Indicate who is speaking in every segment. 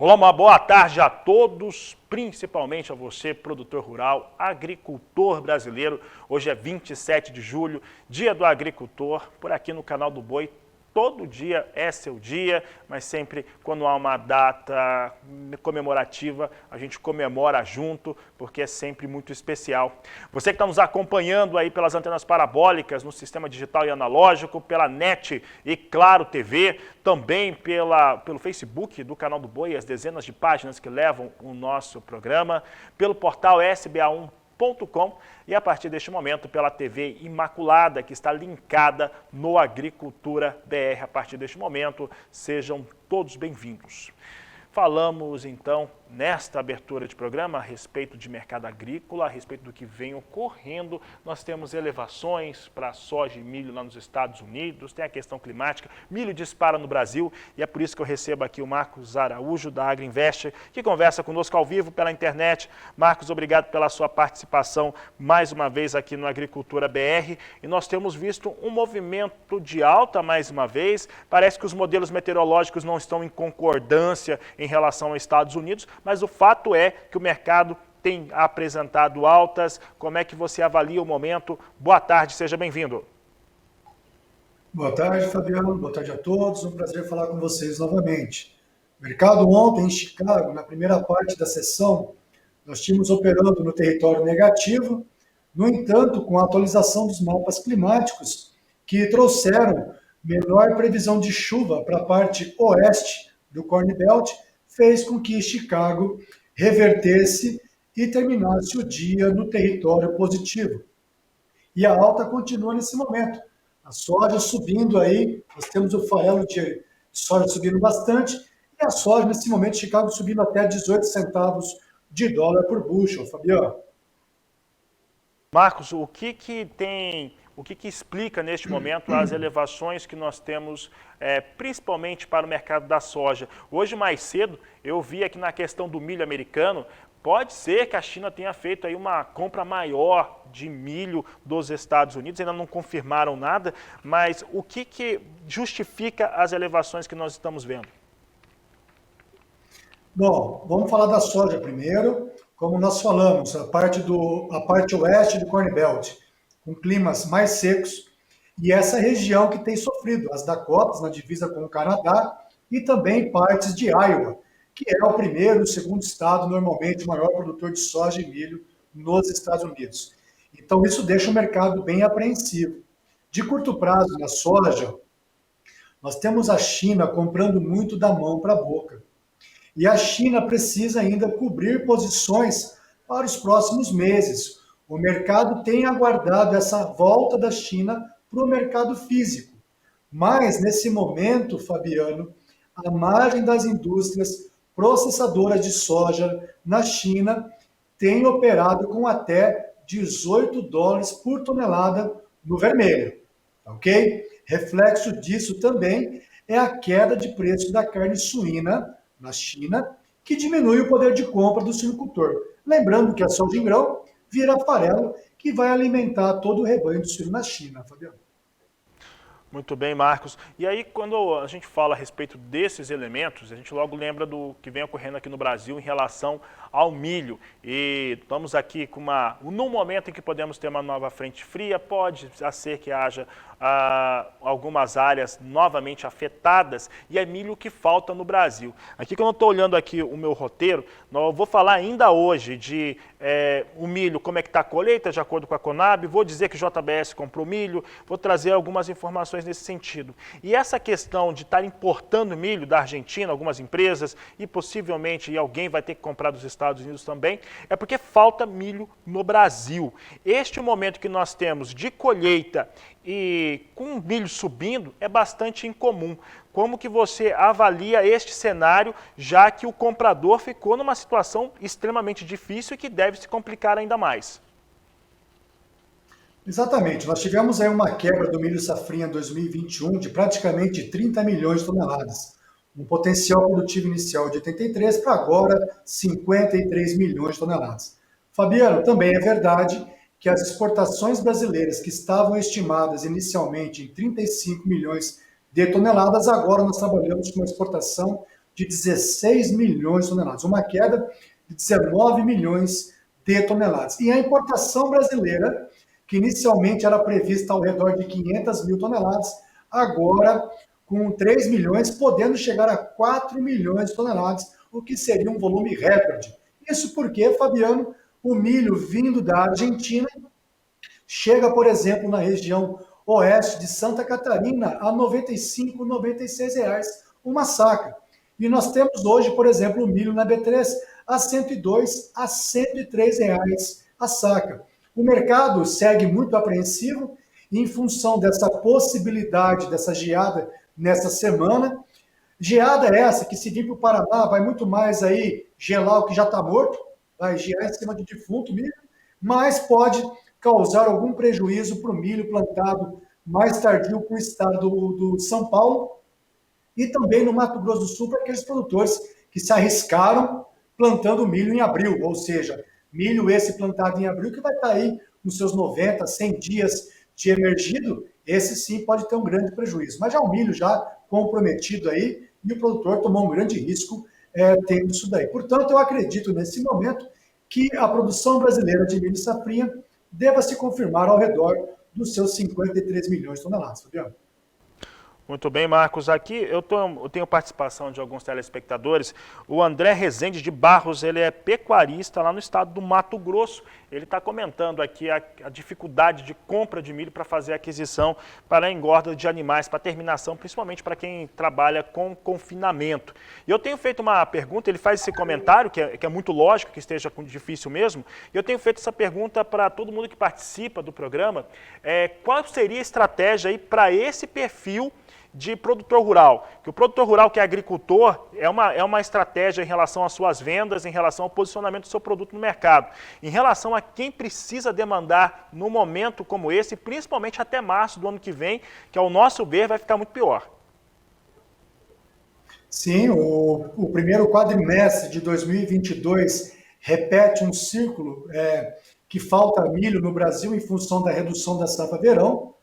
Speaker 1: Olá, uma boa tarde a todos, principalmente a você, produtor rural, agricultor brasileiro. Hoje é 27 de julho, dia do agricultor, por aqui no canal do Boi. Todo dia é seu dia, mas sempre quando há uma data comemorativa, a gente comemora junto, porque é sempre muito especial. Você que está nos acompanhando aí pelas antenas parabólicas, no sistema digital e analógico, pela NET e Claro TV, também pelo Facebook do canal do Boi, as dezenas de páginas que levam o nosso programa, pelo portal SBA1.com e a partir deste momento pela TV Imaculada, que está linkada no Agricultura BR. A partir deste momento, sejam todos bem-vindos. Falamos, então, nesta abertura de programa a respeito de mercado agrícola, a respeito do que vem ocorrendo. Nós temos elevações para soja e milho lá nos Estados Unidos, tem a questão climática, milho dispara no Brasil e é por isso que eu recebo aqui o Marcos Araújo, da Agrinvest, que conversa conosco ao vivo pela internet. Marcos, obrigado pela sua participação mais uma vez aqui no Agricultura BR. E nós temos visto um movimento de alta mais uma vez. Parece que os modelos meteorológicos não estão em concordância em relação aos Estados Unidos, mas o fato é que o mercado tem apresentado altas. Como é que você avalia o momento? Boa tarde, seja bem-vindo.
Speaker 2: Boa tarde, Fabiano. Boa tarde a todos. Um prazer falar com vocês novamente. O mercado ontem em Chicago, na primeira parte da sessão, nós tínhamos operando no território negativo. No entanto, com a atualização dos mapas climáticos, que trouxeram menor previsão de chuva para a parte oeste do Corn Belt, fez com que Chicago revertesse e terminasse o dia no território positivo. E a alta continua nesse momento. A soja subindo aí, nós temos o farelo de soja subindo bastante, e a soja nesse momento, Chicago subindo até 18 centavos de dólar por bushel, Fabiano.
Speaker 1: Marcos, o que explica neste momento as elevações que nós temos, principalmente para o mercado da soja? Hoje, mais cedo, eu vi aqui na questão do milho americano, pode ser que a China tenha feito aí uma compra maior de milho dos Estados Unidos, ainda não confirmaram nada, mas o que justifica as elevações que nós estamos vendo?
Speaker 2: Bom, vamos falar da soja primeiro. Como nós falamos, a parte oeste do Corn Belt, com climas mais secos, e essa região que tem sofrido, as Dakotas, na divisa com o Canadá, e também partes de Iowa, que é o primeiro e o segundo estado, normalmente, o maior produtor de soja e milho nos Estados Unidos. Então, isso deixa o mercado bem apreensivo. De curto prazo, na soja, nós temos a China comprando muito da mão para a boca. E a China precisa ainda cobrir posições para os próximos meses. O mercado tem aguardado essa volta da China para o mercado físico. Mas, nesse momento, Fabiano, a margem das indústrias processadoras de soja na China tem operado com até 18 dólares por tonelada no vermelho. Ok? Reflexo disso também é a queda de preço da carne suína na China, que diminui o poder de compra do suinocultor. Lembrando que a soja em grão vira farelo, que vai alimentar todo o rebanho de suíno na China, Fabiano.
Speaker 1: Muito bem, Marcos. E aí, quando a gente fala a respeito desses elementos, a gente logo lembra do que vem ocorrendo aqui no Brasil em relação ao milho. E estamos aqui num momento em que podemos ter uma nova frente fria, pode ser que haja algumas áreas novamente afetadas, e é milho que falta no Brasil. Aqui, quando eu estou olhando aqui o meu roteiro, eu vou falar ainda hoje de o milho, como é que está a colheita, de acordo com a Conab, vou dizer que JBS comprou milho, vou trazer algumas informações nesse sentido. E essa questão de estar importando milho da Argentina, algumas empresas, e possivelmente alguém vai ter que comprar dos Estados Unidos também, é porque falta milho no Brasil. Este momento que nós temos de colheita e com o milho subindo é bastante incomum. Como que você avalia este cenário, já que o comprador ficou numa situação extremamente difícil e que deve se complicar ainda mais?
Speaker 2: Exatamente. Nós tivemos aí uma quebra do milho safrinha 2021 de praticamente 30 milhões de toneladas. Um potencial produtivo inicial de 83 para agora 53 milhões de toneladas. Fabiano, também é verdade que as exportações brasileiras, que estavam estimadas inicialmente em 35 milhões de toneladas, agora nós trabalhamos com uma exportação de de 16 milhões de toneladas, uma queda de 19 milhões de toneladas. E a importação brasileira, que inicialmente era prevista ao redor de 500 mil toneladas, agora com 3 milhões, podendo chegar a 4 milhões de toneladas, o que seria um volume recorde. Isso porque, Fabiano, o milho vindo da Argentina chega, por exemplo, na região oeste de Santa Catarina a R$ 95, R$ 96 reais uma saca. E nós temos hoje, por exemplo, o milho na B3 a 102 a 103 reais a saca. O mercado segue muito apreensivo em função dessa possibilidade, dessa geada nessa semana. Geada essa que, se vir para o Paraná, vai muito mais aí gelar o que já está morto, vai gear em cima de defunto milho, mas pode causar algum prejuízo para o milho plantado mais tardio para o estado do São Paulo e também no Mato Grosso do Sul para aqueles produtores que se arriscaram plantando milho em abril, ou seja, milho esse plantado em abril que vai estar aí nos seus 90, 100 dias de emergido, esse sim pode ter um grande prejuízo. Mas já o milho já comprometido aí e o produtor tomou um grande risco tendo isso daí. Portanto, eu acredito nesse momento que a produção brasileira de milho safrinha deva se confirmar ao redor dos seus 53 milhões de toneladas, Fabiano.
Speaker 1: Muito bem, Marcos. Aqui eu tenho participação de alguns telespectadores. O André Rezende de Barros, ele é pecuarista lá no estado do Mato Grosso. Ele está comentando aqui a dificuldade de compra de milho para fazer aquisição para a engorda de animais, para terminação, principalmente para quem trabalha com confinamento. E eu tenho feito uma pergunta, ele faz esse comentário, que é muito lógico, que esteja difícil mesmo, e eu tenho feito essa pergunta para todo mundo que participa do programa, qual seria a estratégia aí para esse perfil de produtor rural, que o produtor rural que é agricultor é uma estratégia em relação às suas vendas, em relação ao posicionamento do seu produto no mercado, em relação a quem precisa demandar no momento como esse, principalmente até março do ano que vem, que ao nosso ver vai ficar muito pior.
Speaker 2: Sim, o primeiro quadrimestre de 2022 repete um círculo que falta milho no Brasil em função da redução da safra verão.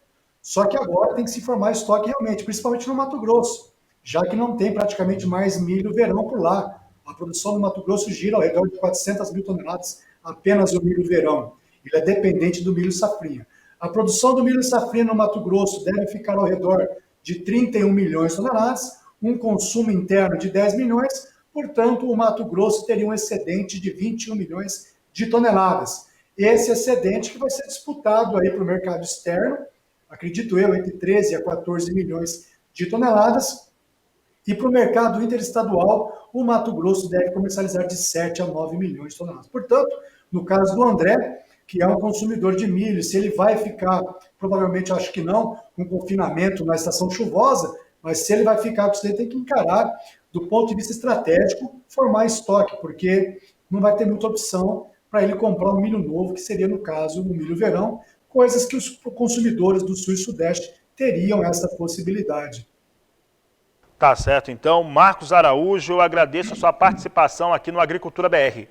Speaker 2: Só que agora tem que se formar estoque realmente, principalmente no Mato Grosso, já que não tem praticamente mais milho verão por lá. A produção do Mato Grosso gira ao redor de 400 mil toneladas, apenas o milho verão. Ele é dependente do milho safrinha. A produção do milho safrinha no Mato Grosso deve ficar ao redor de 31 milhões de toneladas, um consumo interno de 10 milhões, portanto, o Mato Grosso teria um excedente de 21 milhões de toneladas. Esse excedente que vai ser disputado aí para o mercado externo, acredito eu, entre 13 a 14 milhões de toneladas. E para o mercado interestadual, o Mato Grosso deve comercializar de 7 a 9 milhões de toneladas. Portanto, no caso do André, que é um consumidor de milho, se ele vai ficar, provavelmente acho que não, com confinamento na estação chuvosa, mas se ele vai ficar com isso, ele tem que encarar, do ponto de vista estratégico, formar estoque, porque não vai ter muita opção para ele comprar um milho novo, que seria, no caso, o milho verão, coisas que os consumidores do Sul e Sudeste teriam essa possibilidade.
Speaker 1: Tá certo, então, Marcos Araújo, eu agradeço a sua participação aqui no Agricultura BR.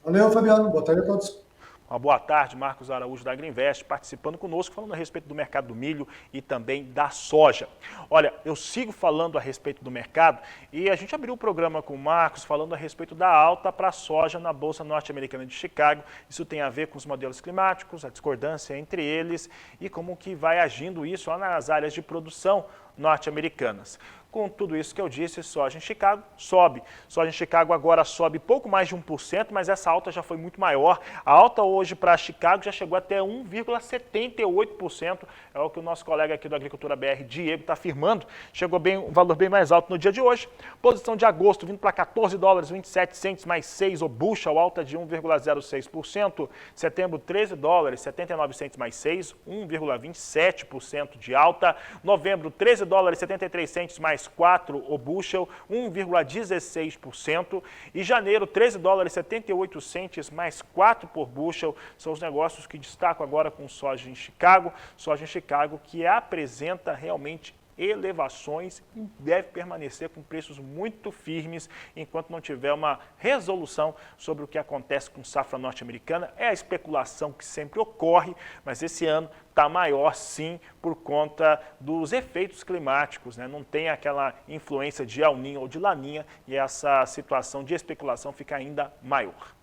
Speaker 2: Valeu, Fabiano. Boa tarde a todos.
Speaker 1: Uma boa tarde, Marcos Araújo da Agriinvest, participando conosco, falando a respeito do mercado do milho e também da soja. Olha, eu sigo falando a respeito do mercado e a gente abriu o programa com o Marcos falando a respeito da alta para a soja na Bolsa Norte-Americana de Chicago. Isso tem a ver com os modelos climáticos, a discordância entre eles e como que vai agindo isso lá nas áreas de produção norte-americanas. Com tudo isso que eu disse, soja em Chicago sobe. Soja em Chicago agora sobe pouco mais de 1%, mas essa alta já foi muito maior. A alta hoje para Chicago já chegou até 1,78%. É o que o nosso colega aqui do Agricultura BR, Diego, está afirmando. Chegou um valor bem mais alto no dia de hoje. Posição de agosto vindo para 14 dólares, 27 centes mais 6 o bushel, alta de 1,06%. Setembro, 13 dólares, 79 centes mais 6, 1,27% de alta. Novembro, 13 dólares, 73 centes mais 4 o bushel, 1,16%. E janeiro, 13 dólares, 78 centes mais 4 por bushel. São os negócios que destaco agora com soja em Chicago. Soja em Chicago que apresenta realmente elevações e deve permanecer com preços muito firmes enquanto não tiver uma resolução sobre o que acontece com safra norte-americana. É a especulação que sempre ocorre, mas esse ano está maior sim por conta dos efeitos climáticos, né? Não tem aquela influência de El Niño ou de Laninha e essa situação de especulação fica ainda maior.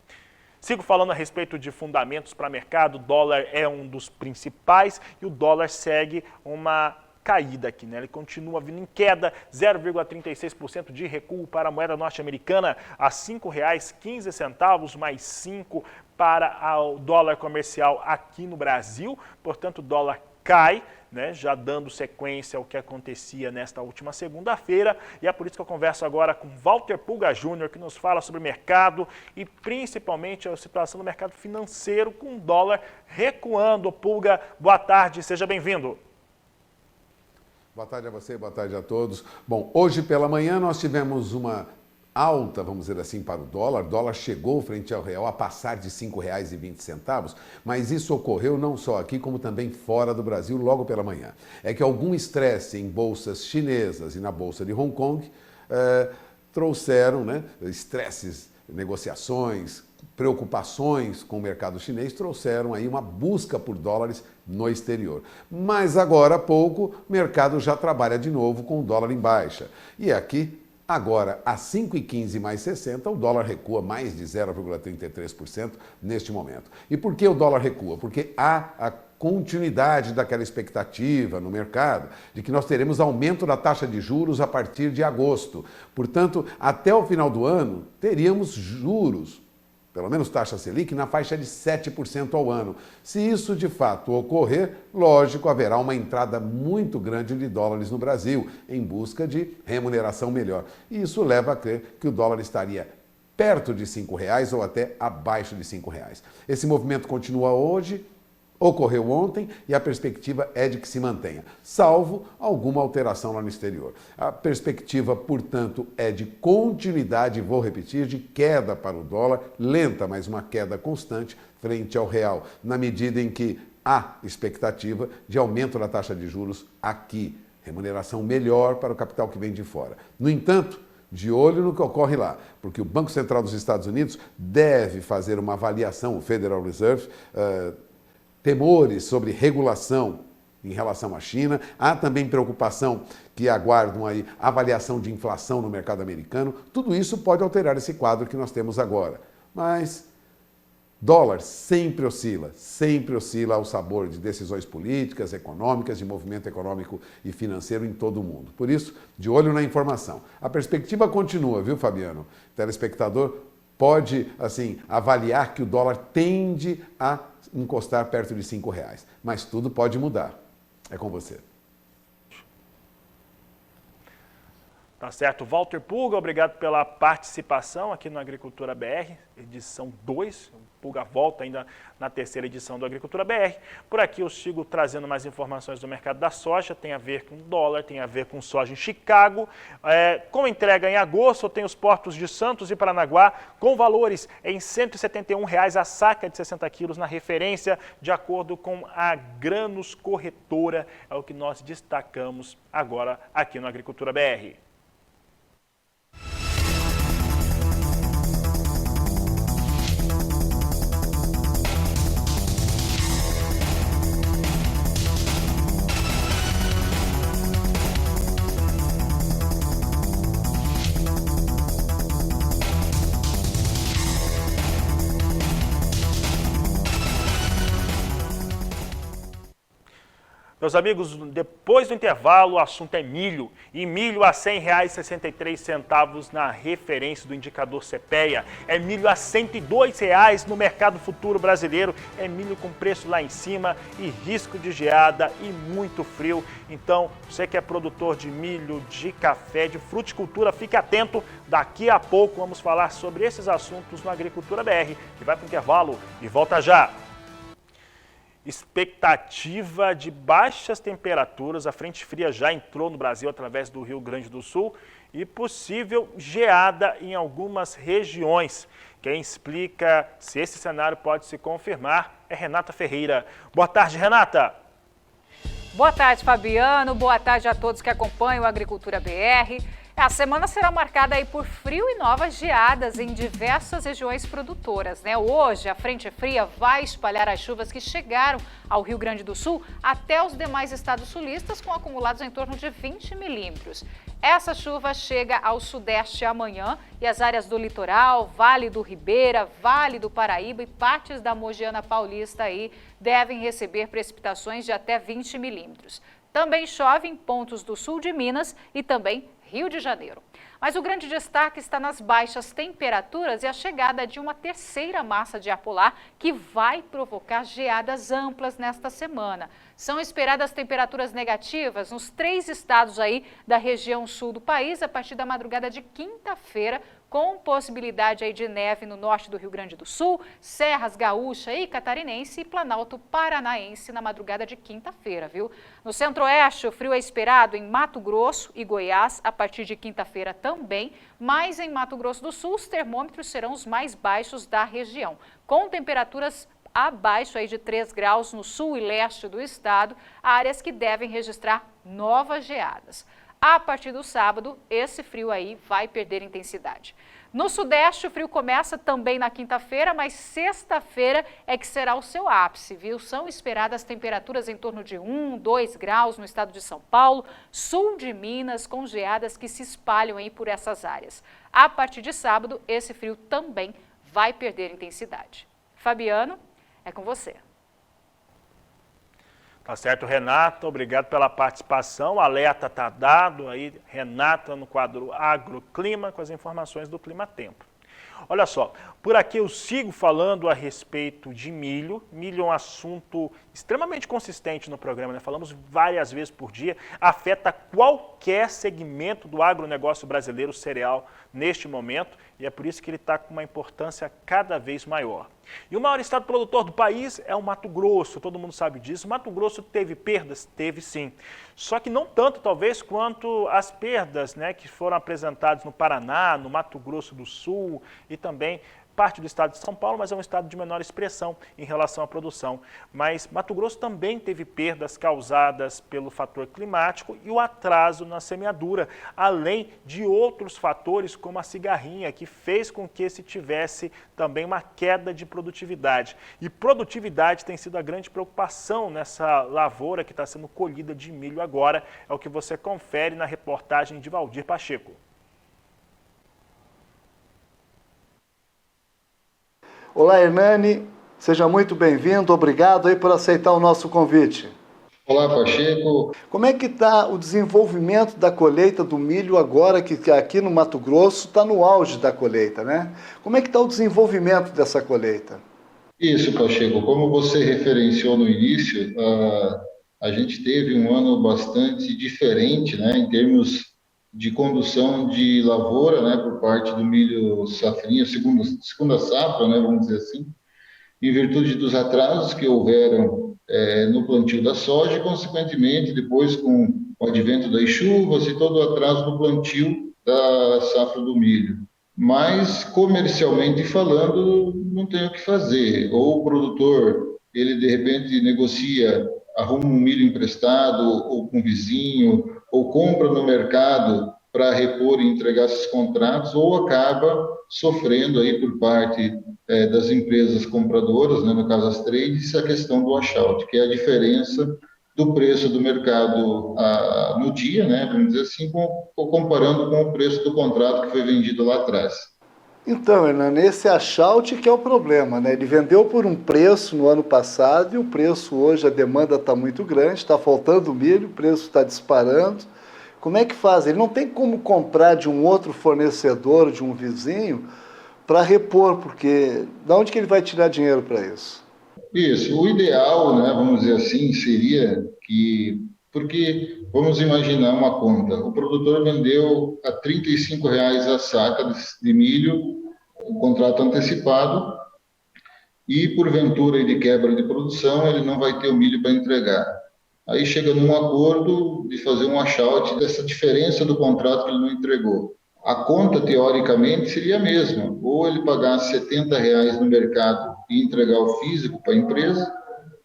Speaker 1: Sigo falando a respeito de fundamentos para mercado, o dólar é um dos principais e o dólar segue uma caída aqui, né? Ele continua vindo em queda, 0,36% de recuo para a moeda norte-americana a R$ 5,15, mais 5 para o dólar comercial aqui no Brasil, portanto o dólar cai, né, já dando sequência ao que acontecia nesta última segunda-feira, e é por isso que eu converso agora com Walter Pulga Júnior, que nos fala sobre o mercado e principalmente a situação do mercado financeiro com o dólar recuando. Pulga, boa tarde, seja bem-vindo.
Speaker 3: Boa tarde a você, boa tarde a todos. Bom, hoje pela manhã nós tivemos uma alta, vamos dizer assim, para o dólar. O dólar chegou frente ao real a passar de R$ 5,20, mas isso ocorreu não só aqui, como também fora do Brasil logo pela manhã. É que algum estresse em bolsas chinesas e na bolsa de Hong Kong trouxeram, né, estresses, negociações, preocupações com o mercado chinês, trouxeram aí uma busca por dólares no exterior. Mas agora há pouco, o mercado já trabalha de novo com o dólar em baixa. E aqui, agora, a 5,15 mais 60, o dólar recua mais de 0,33% neste momento. E por que o dólar recua? Porque há a continuidade daquela expectativa no mercado de que nós teremos aumento da taxa de juros a partir de agosto. Portanto, até o final do ano, teríamos juros, pelo menos taxa Selic, na faixa de 7% ao ano. Se isso de fato ocorrer, lógico, haverá uma entrada muito grande de dólares no Brasil, em busca de remuneração melhor. E isso leva a crer que o dólar estaria perto de R$ 5,00 ou até abaixo de R$ 5,00. Esse movimento continua hoje, ocorreu ontem e a perspectiva é de que se mantenha, salvo alguma alteração lá no exterior. A perspectiva, portanto, é de continuidade, vou repetir, de queda para o dólar, lenta, mas uma queda constante frente ao real, na medida em que há expectativa de aumento da taxa de juros aqui, remuneração melhor para o capital que vem de fora. No entanto, de olho no que ocorre lá, porque o Banco Central dos Estados Unidos deve fazer uma avaliação, o Federal Reserve, temores sobre regulação em relação à China. Há também preocupação que aguardam aí avaliação de inflação no mercado americano. Tudo isso pode alterar esse quadro que nós temos agora. Mas dólar sempre oscila ao sabor de decisões políticas, econômicas, de movimento econômico e financeiro em todo o mundo. Por isso, de olho na informação. A perspectiva continua, viu, Fabiano? O telespectador pode, assim, avaliar que o dólar tende a encostar perto de R$ 5,00, mas tudo pode mudar. É com você.
Speaker 1: Tá certo. Walter Pulga, obrigado pela participação aqui no Agricultura BR, edição 2. O Pulga volta ainda na terceira edição do Agricultura BR. Por aqui eu sigo trazendo mais informações do mercado da soja, tem a ver com dólar, tem a ver com soja em Chicago. Com entrega em agosto, tem os portos de Santos e Paranaguá com valores em R$ 171,00 a saca de 60 quilos na referência, de acordo com a Granos Corretora. É o que nós destacamos agora aqui no Agricultura BR. Meus amigos, depois do intervalo, o assunto é milho. E milho a R$ 100,63 na referência do indicador CPEA. É milho a R$ 102,00 no mercado futuro brasileiro. É milho com preço lá em cima e risco de geada e muito frio. Então, você que é produtor de milho, de café, de fruticultura, fique atento. Daqui a pouco vamos falar sobre esses assuntos no Agricultura BR. E vai para o intervalo e volta já. Expectativa de baixas temperaturas, a frente fria já entrou no Brasil através do Rio Grande do Sul e possível geada em algumas regiões. Quem explica se esse cenário pode se confirmar é Renata Ferreira. Boa tarde, Renata.
Speaker 4: Boa tarde, Fabiano. Boa tarde a todos que acompanham a Agricultura BR. A semana será marcada aí por frio e novas geadas em diversas regiões produtoras, né? Hoje, a frente fria vai espalhar as chuvas que chegaram ao Rio Grande do Sul até os demais estados sulistas, com acumulados em torno de 20 milímetros. Essa chuva chega ao sudeste amanhã e as áreas do litoral, Vale do Ribeira, Vale do Paraíba e partes da Mogiana Paulista aí devem receber precipitações de até 20 milímetros. Também chove em pontos do sul de Minas e também Rio de Janeiro. Mas o grande destaque está nas baixas temperaturas e a chegada de uma terceira massa de ar polar que vai provocar geadas amplas nesta semana. São esperadas temperaturas negativas nos 3 estados aí da região sul do país a partir da madrugada de quinta-feira, com possibilidade aí de neve no norte do Rio Grande do Sul, Serras Gaúcha e Catarinense e Planalto Paranaense na madrugada de quinta-feira, viu? No centro-oeste, o frio é esperado em Mato Grosso e Goiás a partir de quinta-feira também, mas em Mato Grosso do Sul os termômetros serão os mais baixos da região, com temperaturas abaixo aí de 3 graus no sul e leste do estado, áreas que devem registrar novas geadas. A partir do sábado, esse frio aí vai perder intensidade. No sudeste, o frio começa também na quinta-feira, mas sexta-feira é que será o seu ápice, viu? São esperadas temperaturas em torno de 1, 2 graus no estado de São Paulo, sul de Minas, com geadas que se espalham aí por essas áreas. A partir de sábado, esse frio também vai perder intensidade. Fabiano, é com você.
Speaker 1: Tá certo, Renata, obrigado pela participação. O alerta está dado aí, Renata, no quadro Agroclima, com as informações do Clima Tempo. Olha só, por aqui eu sigo falando a respeito de milho. Milho é um assunto extremamente consistente no programa, né? Falamos várias vezes por dia. Afeta qualquer segmento do agronegócio brasileiro cereal neste momento e é por isso que ele está com uma importância cada vez maior. E o maior estado produtor do país é o Mato Grosso, todo mundo sabe disso. O Mato Grosso teve perdas? Teve sim. Só que não tanto, talvez, quanto as perdas, né, que foram apresentadas no Paraná, no Mato Grosso do Sul e também parte do estado de São Paulo, mas é um estado de menor expressão em relação à produção. Mas Mato Grosso também teve perdas causadas pelo fator climático e o atraso na semeadura, além de outros fatores como a cigarrinha, que fez com que se tivesse também uma queda de produtividade. E produtividade tem sido a grande preocupação nessa lavoura que está sendo colhida de milho agora, é o que você confere na reportagem de Valdir Pacheco.
Speaker 5: Olá, Hernani, seja muito bem-vindo, obrigado aí por aceitar o nosso convite.
Speaker 6: Olá, Pacheco.
Speaker 5: Como é que está o desenvolvimento da colheita do milho agora que aqui no Mato Grosso está no auge da colheita, né? Como é que está o desenvolvimento dessa colheita?
Speaker 6: Isso, Pacheco, como você referenciou no início, a gente teve um ano bastante diferente, né, em termos de condução de lavoura, né, por parte do milho safrinha, segunda safra, né, vamos dizer assim, em virtude dos atrasos que houveram no plantio da soja e, consequentemente, depois com o advento das chuvas e todo o atraso no plantio da safra do milho. Mas, comercialmente falando, não tem o que fazer. Ou o produtor, ele de repente negocia, arruma um milho emprestado ou com um vizinho, ou compra no mercado para repor e entregar esses contratos, ou acaba sofrendo aí por parte das empresas compradoras, né, no caso as trades, a questão do washout, que é a diferença do preço do mercado no dia, né, vamos dizer assim, comparando com o preço do contrato que foi vendido lá atrás.
Speaker 5: Então, Hernani, esse washout que é o problema, né? Ele vendeu por um preço no ano passado e o preço hoje, a demanda está muito grande, está faltando milho, o preço está disparando. Como é que faz? Ele não tem como comprar de um outro fornecedor, de um vizinho, para repor, porque de onde que ele vai tirar dinheiro para isso?
Speaker 6: Isso, o ideal, né, vamos dizer assim, seria que, porque vamos imaginar uma conta, o produtor vendeu a R$ 35 a saca de milho, o contrato antecipado, e porventura de quebra de produção, ele não vai ter o milho para entregar. Aí chega num acordo de fazer um washout dessa diferença do contrato que ele não entregou. A conta, teoricamente, seria a mesma. Ou ele pagasse R$ 70 no mercado e entregar o físico para a empresa,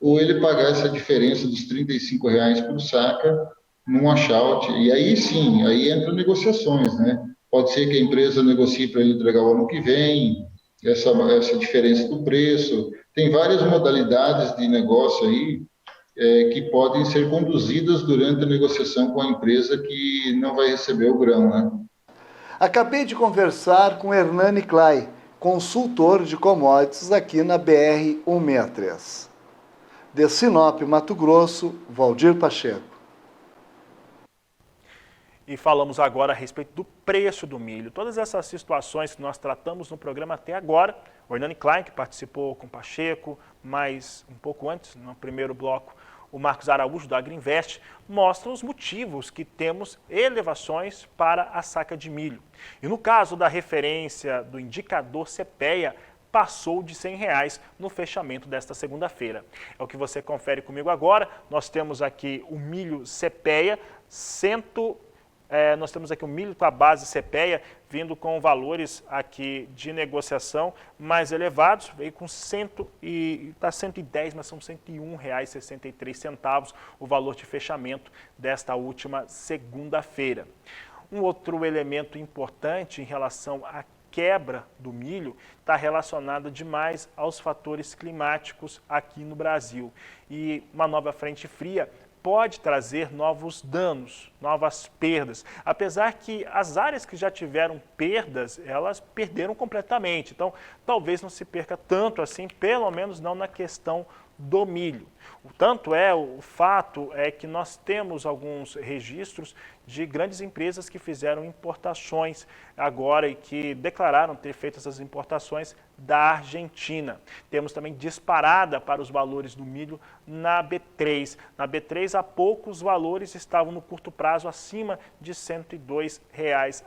Speaker 6: ou ele pagar essa diferença dos R$ 35 por saca num achout. E aí sim, aí entram negociações, né? Pode ser que a empresa negocie para ele entregar o ano que vem, essa diferença do preço. Tem várias modalidades de negócio aí que podem ser conduzidas durante a negociação com a empresa que não vai receber o grão, né?
Speaker 5: Acabei de conversar com Hernani Clay, consultor de commodities aqui na BR-163. De Sinop, Mato Grosso, Valdir Pacheco.
Speaker 1: E falamos agora a respeito do preço do milho. Todas essas situações que nós tratamos no programa até agora, o Hernani Klein, que participou com o Pacheco, mas um pouco antes, no primeiro bloco, o Marcos Araújo, do Agriinvest, mostram os motivos que temos elevações para a saca de milho. E no caso da referência do indicador CPEA, passou de R$ 100 no fechamento desta segunda-feira. É o que você confere comigo agora. Nós temos aqui o milho CPEA, nós temos aqui o milho com a base CPEA vindo com valores aqui de negociação mais elevados, veio com está 110, mas são R$ 101,63 o valor de fechamento desta última segunda-feira. Um outro elemento importante em relação à quebra do milho está relacionado demais aos fatores climáticos aqui no Brasil. E uma nova frente fria pode trazer novos danos, novas perdas. Apesar que as áreas que já tiveram perdas, elas perderam completamente. Então, talvez não se perca tanto assim, pelo menos não na questão do milho. O fato é que nós temos alguns registros de grandes empresas que fizeram importações agora e que declararam ter feito essas importações da Argentina. Temos também disparada para os valores do milho na B3. Na B3, há pouco, os valores estavam no curto prazo acima de R$ 102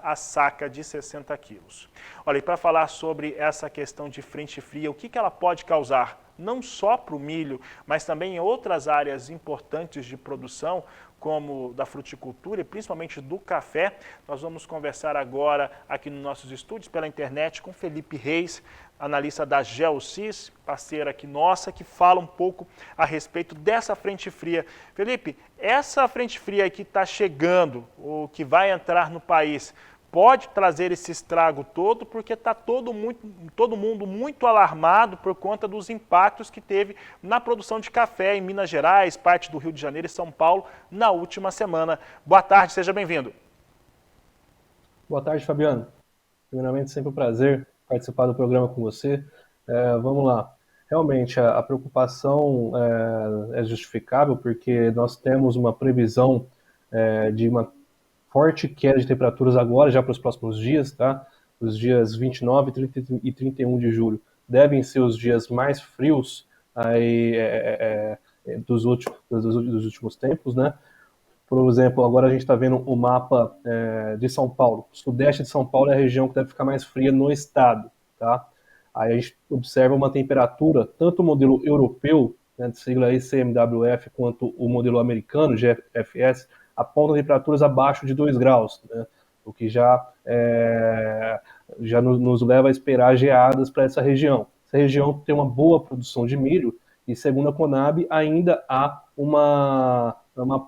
Speaker 1: a saca de 60 quilos. Olha, e para falar sobre essa questão de frente fria, o que ela pode causar? Não só para o milho, mas também em outras áreas importantes de produção, como da fruticultura e principalmente do café. Nós vamos conversar agora aqui nos nossos estúdios pela internet com Felipe Reis, analista da Geosys, parceira aqui nossa, que fala um pouco a respeito dessa frente fria. Felipe, essa frente fria que está chegando, ou que vai entrar no país, pode trazer esse estrago todo, porque está todo mundo muito alarmado por conta dos impactos que teve na produção de café em Minas Gerais, parte do Rio de Janeiro e São Paulo na última semana. Boa tarde, seja bem-vindo.
Speaker 7: Boa tarde, Fabiano. Primeiramente, sempre um prazer participar do programa com você. Vamos lá. Realmente, a preocupação é justificável, porque nós temos uma previsão de uma forte queda de temperaturas agora, já para os próximos dias, tá? Os dias 29, 30 e 31 de julho devem ser os dias mais frios aí, dos últimos tempos, né? Por exemplo, agora a gente está vendo o mapa de São Paulo. O sudeste de São Paulo é a região que deve ficar mais fria no estado, tá? Aí a gente observa uma temperatura, tanto o modelo europeu, né, de sigla aí CMWF, quanto o modelo americano, GFS, apontam temperaturas abaixo de 2 graus, né? O que já nos leva a esperar geadas para essa região. Essa região tem uma boa produção de milho e, segundo a Conab, ainda há uma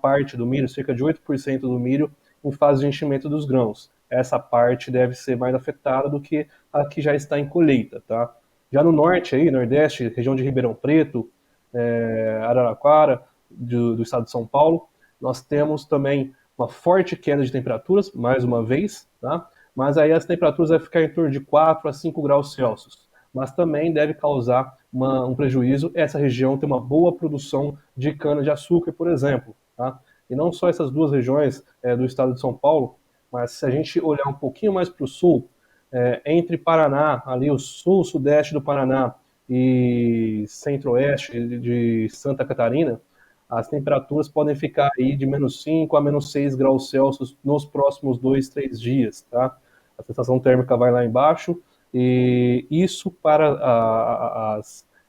Speaker 7: parte do milho, cerca de 8% do milho, em fase de enchimento dos grãos. Essa parte deve ser mais afetada do que a que já está em colheita, tá? Já no norte, aí, nordeste, região de Ribeirão Preto, Araraquara, do estado de São Paulo, nós temos também uma forte queda de temperaturas, mais uma vez, tá? Mas aí as temperaturas vão ficar em torno de 4 a 5 graus Celsius. Mas também deve causar um prejuízo. Essa região tem uma boa produção de cana-de-açúcar, por exemplo, tá? E não só essas duas regiões do estado de São Paulo, mas se a gente olhar um pouquinho mais para o sul, entre Paraná, ali o sul, sudeste do Paraná e centro-oeste de Santa Catarina, as temperaturas podem ficar aí de -5 a -6 graus Celsius nos próximos 2, 3 dias, tá? A sensação térmica vai lá embaixo, e isso para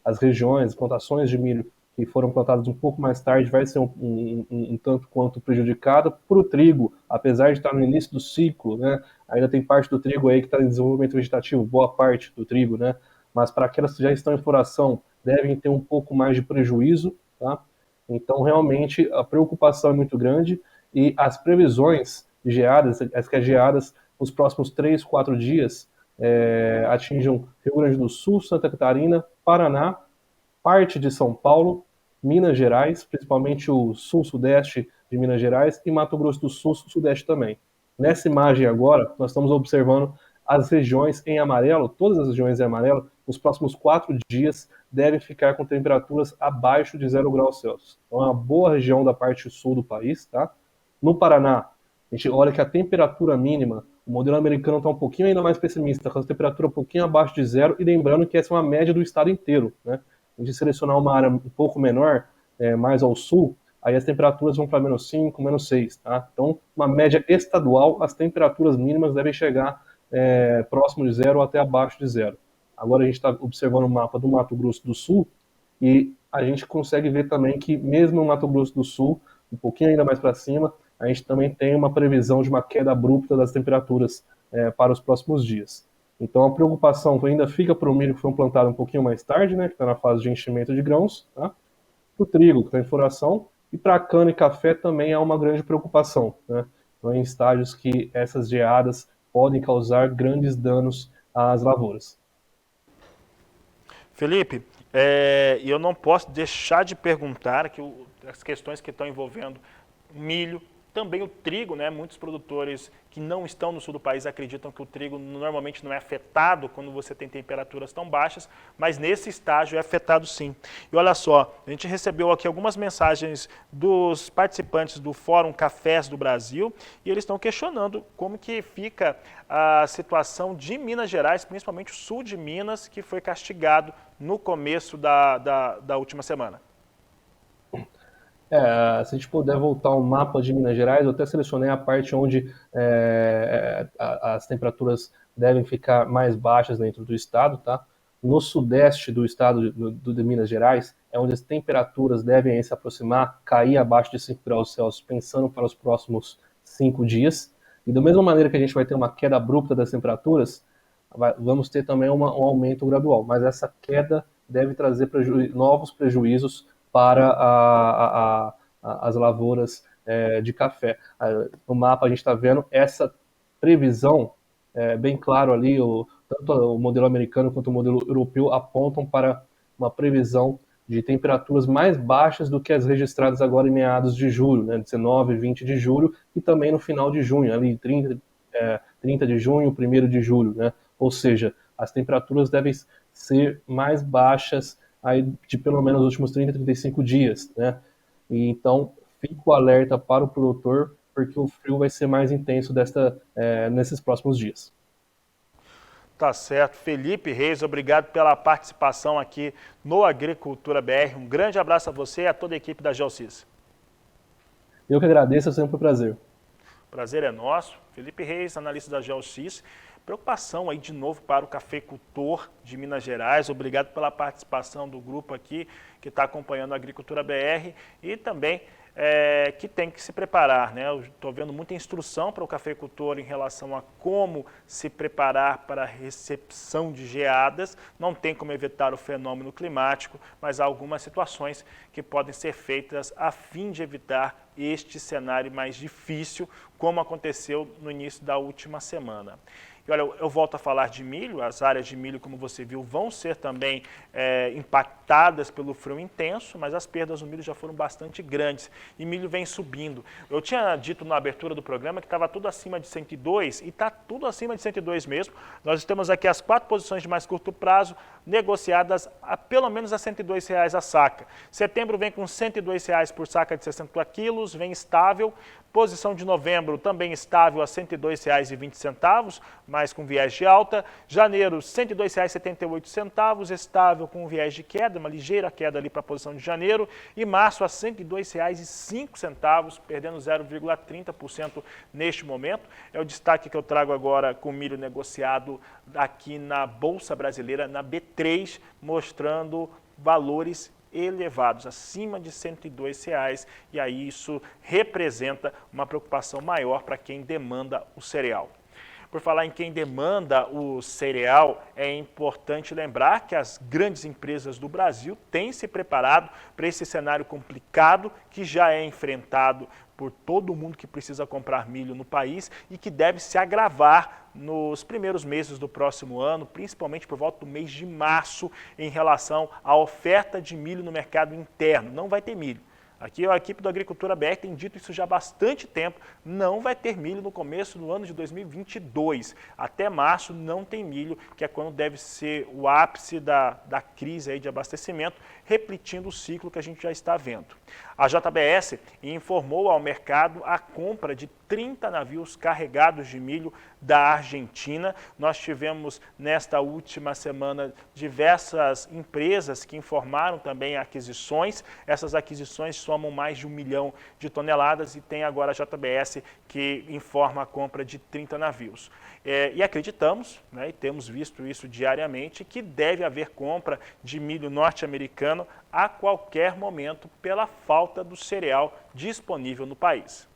Speaker 7: as regiões, as plantações de milho que foram plantadas um pouco mais tarde, vai ser um tanto quanto prejudicada. Para o trigo, apesar de estar no início do ciclo, né, ainda tem parte do trigo aí que está em desenvolvimento vegetativo, boa parte do trigo, né? Mas para aquelas que já estão em floração, devem ter um pouco mais de prejuízo. tá? Então, realmente, a preocupação é muito grande e as previsões de geadas, as geadas nos próximos 3, 4 dias atinjam Rio Grande do Sul, Santa Catarina, Paraná, parte de São Paulo, Minas Gerais, principalmente o sul-sudeste de Minas Gerais e Mato Grosso do Sul, sul-sudeste também. Nessa imagem agora, nós estamos observando as regiões em amarelo, todas as regiões em amarelo, nos próximos 4 dias devem ficar com temperaturas abaixo de 0 graus Celsius. Então é uma boa região da parte sul do país, tá? No Paraná, a gente olha que a temperatura mínima, o modelo americano está um pouquinho ainda mais pessimista, com a temperatura um pouquinho abaixo de 0, e lembrando que essa é uma média do estado inteiro, né? A gente selecionar uma área um pouco menor, mais ao sul, aí as temperaturas vão para menos 5, menos 6, tá? Então, uma média estadual, as temperaturas mínimas devem chegar próximo de 0 ou até abaixo de 0. Agora a gente está observando o mapa do Mato Grosso do Sul e a gente consegue ver também que mesmo no Mato Grosso do Sul, um pouquinho ainda mais para cima, a gente também tem uma previsão de uma queda abrupta das temperaturas para os próximos dias. Então a preocupação ainda fica para o milho que foi plantado um pouquinho mais tarde, né, que está na fase de enchimento de grãos, tá? Para o trigo, que está em floração, e para a cana e café também há uma grande preocupação, né? Então, em estágios que essas geadas podem causar grandes danos às lavouras.
Speaker 1: Felipe, eu não posso deixar de perguntar que as questões que estão envolvendo milho, também o trigo, né? Muitos produtores que não estão no sul do país acreditam que o trigo normalmente não é afetado quando você tem temperaturas tão baixas, mas nesse estágio é afetado sim. E olha só, a gente recebeu aqui algumas mensagens dos participantes do Fórum Cafés do Brasil e eles estão questionando como que fica a situação de Minas Gerais, principalmente o sul de Minas, que foi castigado no começo da última semana.
Speaker 7: Se a gente puder voltar ao mapa de Minas Gerais, eu até selecionei a parte onde as temperaturas devem ficar mais baixas dentro do estado, tá? No sudeste do estado de Minas Gerais, é onde as temperaturas devem se aproximar, cair abaixo de 5 graus Celsius, pensando para os próximos 5 dias. E da mesma maneira que a gente vai ter uma queda abrupta das temperaturas, vamos ter também um aumento gradual. Mas essa queda deve trazer novos prejuízos para as lavouras de café. No mapa a gente está vendo essa previsão, bem claro ali, tanto o modelo americano quanto o modelo europeu apontam para uma previsão de temperaturas mais baixas do que as registradas agora em meados de julho, né, 19 e 20 de julho, e também no final de junho, ali 30 de junho, 1º de julho, né? Ou seja, as temperaturas devem ser mais baixas aí de pelo menos os últimos 30, 35 dias, né? E então, fica o alerta para o produtor, porque o frio vai ser mais intenso nesses próximos dias.
Speaker 1: Tá certo. Felipe Reis, obrigado pela participação aqui no Agricultura BR. Um grande abraço a você e a toda a equipe da Geocis.
Speaker 7: Eu que agradeço, é sempre um prazer.
Speaker 1: O prazer é nosso. Felipe Reis, analista da Geocis. Preocupação aí de novo para o cafeicultor de Minas Gerais. Obrigado pela participação do grupo aqui que está acompanhando a Agricultura BR e também que tem que se preparar, né? Eu estou vendo muita instrução para o cafeicultor em relação a como se preparar para a recepção de geadas. Não tem como evitar o fenômeno climático, mas há algumas situações que podem ser feitas a fim de evitar este cenário mais difícil, como aconteceu no início da última semana. E olha, eu volto a falar de milho, as áreas de milho, como você viu, vão ser também impactadas pelo frio intenso, mas as perdas no milho já foram bastante grandes e milho vem subindo. Eu tinha dito na abertura do programa que estava tudo acima de 102 e está tudo acima de 102 mesmo. Nós temos aqui as 4 posições de mais curto prazo negociadas a pelo menos a R$ 102,00 a saca. Setembro vem com R$ 102,00 por saca de 60 quilos, vem estável. Posição de novembro também estável a R$ 102,20, mas com viés de alta. Janeiro, R$ 102,78, estável com viés de queda, uma ligeira queda ali para a posição de janeiro. E março a R$ 102,05, perdendo 0,30% neste momento. É o destaque que eu trago agora com o milho negociado aqui na Bolsa Brasileira, na B3, mostrando valores elevados, acima de R$ 102,00, e aí isso representa uma preocupação maior para quem demanda o cereal. Por falar em quem demanda o cereal, é importante lembrar que as grandes empresas do Brasil têm se preparado para esse cenário complicado que já é enfrentado por todo mundo que precisa comprar milho no país e que deve se agravar nos primeiros meses do próximo ano, principalmente por volta do mês de março, em relação à oferta de milho no mercado interno. Não vai ter milho. Aqui a equipe do Agricultura BR tem dito isso já há bastante tempo, não vai ter milho no começo do ano de 2022. Até março não tem milho, que é quando deve ser o ápice da crise aí de abastecimento, repetindo o ciclo que a gente já está vendo. A JBS informou ao mercado a compra de 30 navios carregados de milho da Argentina. Nós tivemos nesta última semana diversas empresas que informaram também aquisições. Essas aquisições somam mais de 1 milhão de toneladas e tem agora a JBS que informa a compra de 30 navios. E acreditamos, né, e temos visto isso diariamente, que deve haver compra de milho norte-americano a qualquer momento pela falta do cereal disponível no país.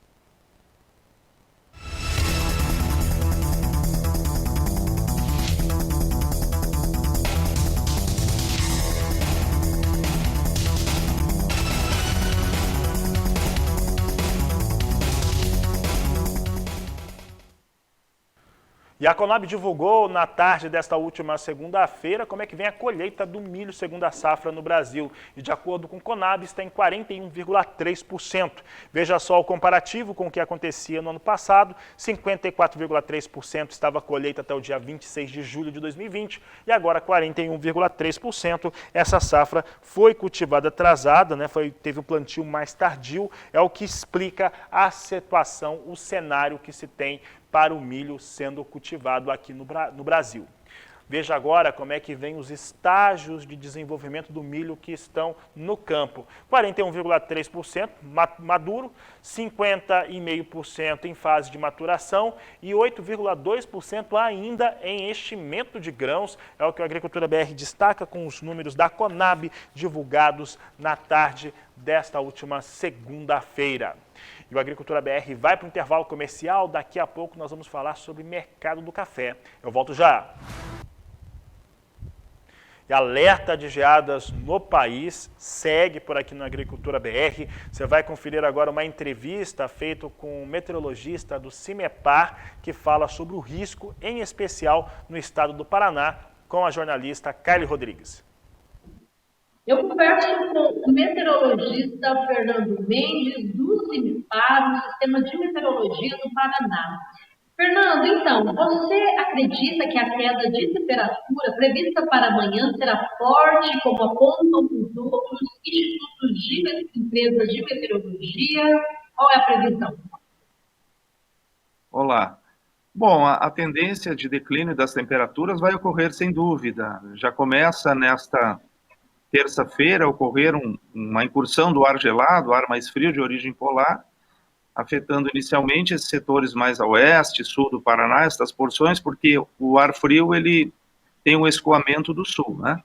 Speaker 1: E a Conab divulgou na tarde desta última segunda-feira como é que vem a colheita do milho segunda safra no Brasil. E de acordo com o Conab, está em 41,3%. Veja só o comparativo com o que acontecia no ano passado. 54,3% estava a colheita até o dia 26 de julho de 2020 e agora 41,3%. Essa safra foi cultivada atrasada, né? Teve um plantio mais tardio, é o que explica a situação, o cenário que se tem para o milho sendo cultivado aqui no Brasil. Veja agora como é que vem os estágios de desenvolvimento do milho que estão no campo. 41,3% maduro, 50,5% em fase de maturação e 8,2% ainda em enchimento de grãos. É o que a Agricultura BR destaca com os números da Conab divulgados na tarde desta última segunda-feira. E o Agricultura BR vai para o intervalo comercial. Daqui a pouco nós vamos falar sobre mercado do café. Eu volto já. E alerta de geadas no país segue por aqui na Agricultura BR. Você vai conferir agora uma entrevista feita com um meteorologista do CIMEPAR que fala sobre o risco, em especial no estado do Paraná, com a jornalista Carly Rodrigues.
Speaker 8: Eu converso com o meteorologista Fernando Mendes, do CIMEPAR, no Sistema de Meteorologia do Paraná. Fernando, então, você acredita que a queda de temperatura prevista para amanhã será forte, como apontam os outros institutos de empresas de meteorologia? Qual é a previsão?
Speaker 9: Olá. Bom, a tendência de declínio das temperaturas vai ocorrer sem dúvida. Já começa nesta terça-feira a ocorrer uma incursão do ar gelado, ar mais frio de origem polar, afetando inicialmente esses setores mais a oeste, sul do Paraná, estas porções, porque o ar frio ele tem um escoamento do sul, né?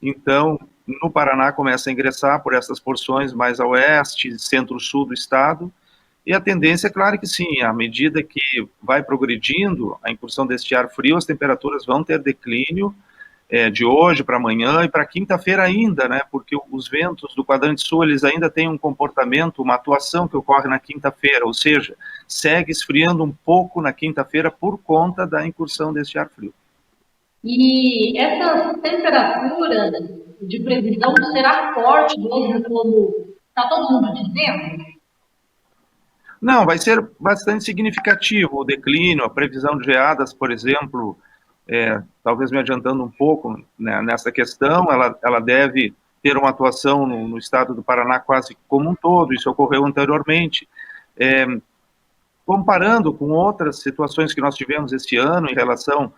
Speaker 9: Então, no Paraná começa a ingressar por essas porções mais a oeste, centro-sul do estado, e a tendência é claro que sim, à medida que vai progredindo a incursão deste ar frio, as temperaturas vão ter declínio, de hoje para amanhã e para quinta-feira ainda, né? Porque os ventos do quadrante sul, eles ainda têm um comportamento, uma atuação que ocorre na quinta-feira, ou seja, segue esfriando um pouco na quinta-feira por conta da incursão deste ar frio.
Speaker 8: E essa temperatura de previsão será forte mesmo, como está todo mundo dizendo?
Speaker 9: Não, vai ser bastante significativo o declínio, a previsão de geadas, por exemplo, talvez me adiantando um pouco, né, nessa questão, ela deve ter uma atuação no estado do Paraná quase como um todo, isso ocorreu anteriormente. Comparando com outras situações que nós tivemos este ano em relação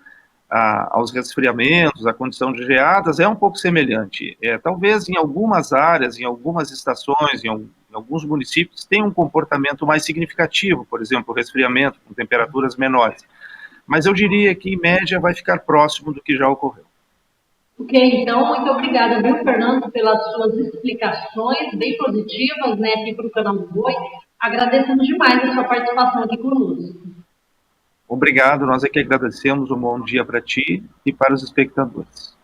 Speaker 9: aos resfriamentos, à condição de geadas, é um pouco semelhante. Talvez em algumas áreas, em algumas estações, em alguns municípios, tenha um comportamento mais significativo, por exemplo, o resfriamento com temperaturas menores. Mas eu diria que, em média, vai ficar próximo do que já ocorreu.
Speaker 8: Ok, então, muito obrigada, viu, Fernando, pelas suas explicações bem positivas, né, aqui para o canal do Boi. Agradecemos demais a sua participação aqui conosco.
Speaker 9: Obrigado, nós é que agradecemos. Um bom dia para ti e para os espectadores.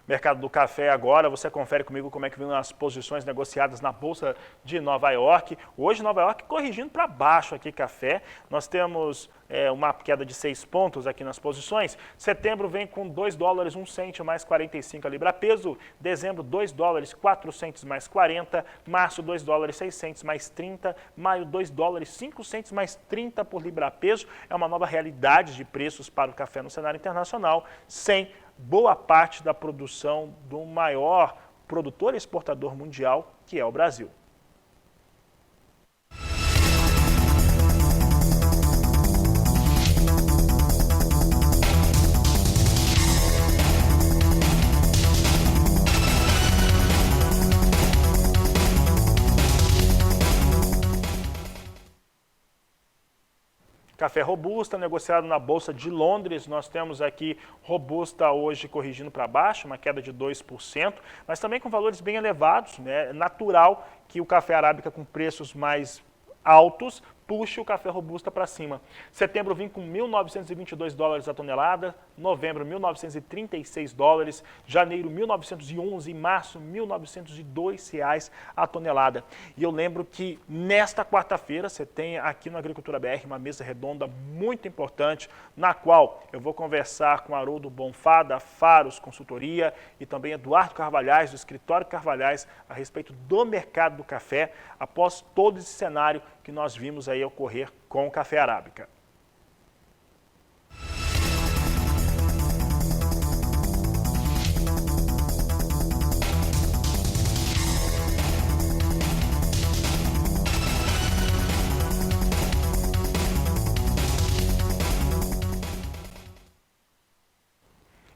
Speaker 1: Mercado do café agora, você confere comigo como é que vão as posições negociadas na Bolsa de Nova York. Hoje, Nova York corrigindo para baixo aqui café. Nós temos uma queda de 6 pontos aqui nas posições. Setembro vem com 2 dólares, 1 cento mais 45 a libra peso. Dezembro, 2 dólares, 400 mais 40. Março, 2 dólares, 600 mais 30. Maio, 2 dólares, 500 mais 30 por libra peso. É uma nova realidade de preços para o café no cenário internacional, sem boa parte da produção do maior produtor e exportador mundial, que é o Brasil. Café Robusta, negociado na Bolsa de Londres. Nós temos aqui Robusta hoje corrigindo para baixo, uma queda de 2%, mas também com valores bem elevados. Né? É natural que o café arábica com preços mais altos puxe o café Robusta para cima. Setembro vem com 1.922 dólares a tonelada, novembro 1.936 dólares, janeiro 1.911 e março 1.902 reais a tonelada. E eu lembro que nesta quarta-feira você tem aqui no Agricultura BR uma mesa redonda muito importante, na qual eu vou conversar com Haroldo Bonfá, da Faros Consultoria, e também Eduardo Carvalhais, do Escritório Carvalhais, a respeito do mercado do café, após todo esse cenário que nós vimos aí ocorrer com o café arábica.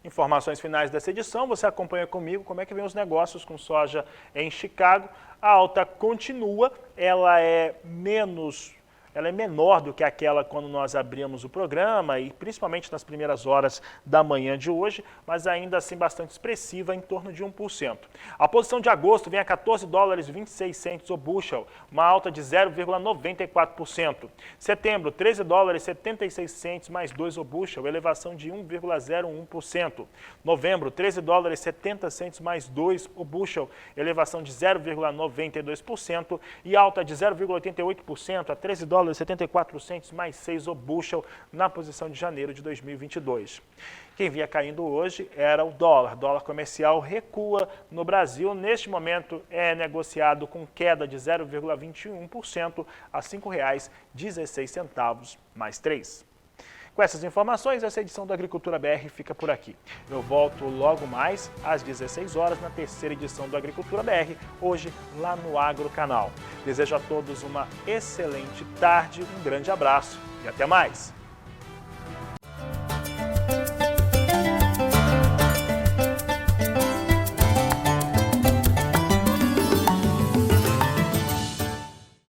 Speaker 1: Informações finais dessa edição, você acompanha comigo como é que vem os negócios com soja em Chicago. A alta continua, ela é menor do que aquela quando nós abrimos o programa e principalmente nas primeiras horas da manhã de hoje, mas ainda assim bastante expressiva, em torno de 1%. A posição de agosto vem a 14 dólares 26 centos o bushel, uma alta de 0,94%. Setembro, 13 dólares 76 centos mais 2 o bushel, elevação de 1,01%. Novembro, 13 dólares 70 centos mais 2 o bushel, elevação de 0,92% e alta de 0,88% a 13 dólares 74 centos mais 6 o bushel na posição de janeiro de 2022. Quem vinha caindo hoje era o dólar. Dólar comercial recua no Brasil. Neste momento é negociado com queda de 0,21% a R$ 5,16 mais 3. Com essas informações, essa edição do Agricultura BR fica por aqui. Eu volto logo mais às 16 horas na terceira edição do Agricultura BR, hoje lá no Agro Canal. Desejo a todos uma excelente tarde, um grande abraço e até mais!